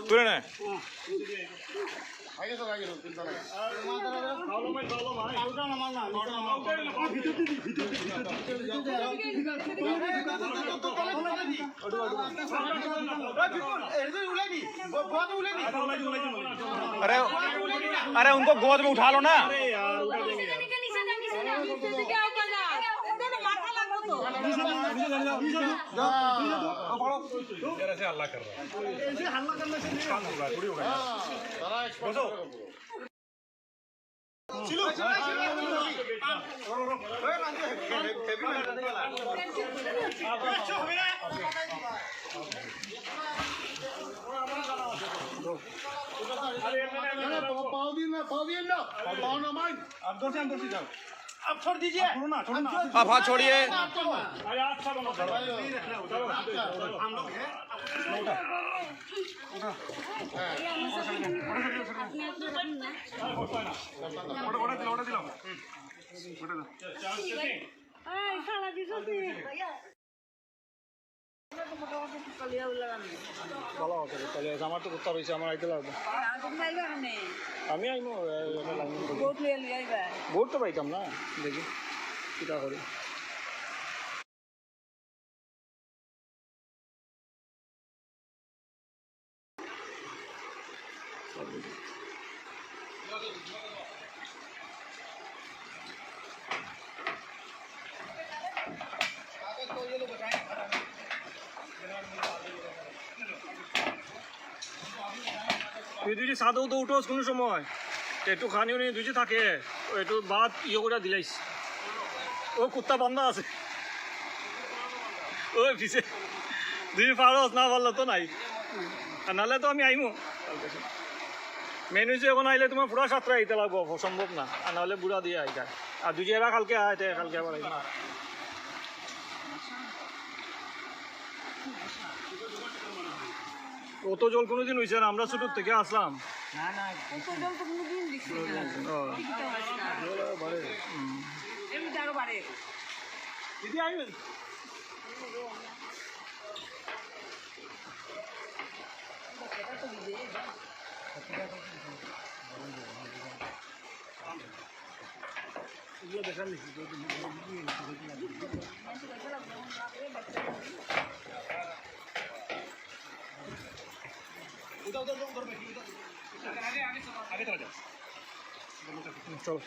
তুলে নে अरे अरे उनको गोद में उठा लो ना से हल्ला कर रहा है ऐसे हल्ला करने से काम होगा थोड़ी होगा बसो चिलो अब छोड़ दीजिए आप हाथ छोड़िए हम लोग हैं আমার তো উত্তর হয়েছে আমার আইতে লাগবে আমি আইমো ভোট তো পাইতাম না দেখি কিটা করি তুই দুজি সাদৌ তো উঠোস কোনো সময় একটু খানিও নিয়ে দুজি থাকে একটু ভাত ইয়ে করে দিলাইস ও কুত্তা বান্ধা আছে ওই পিছে দুই পারস না পারলে তো নাই আর নাহলে তো আমি আইমো মেনু যে এখন আইলে তোমার পুরা সাতটা আইতে লাগবো সম্ভব না আর নাহলে বুড়া দিয়ে আইতা আর দুজি এরা কালকে আইতে কালকে আবার আইতে কত জল কোনোদিন হয়েছে না আমরা ছোটোর থেকে আসলাম দেখার নাকি চলো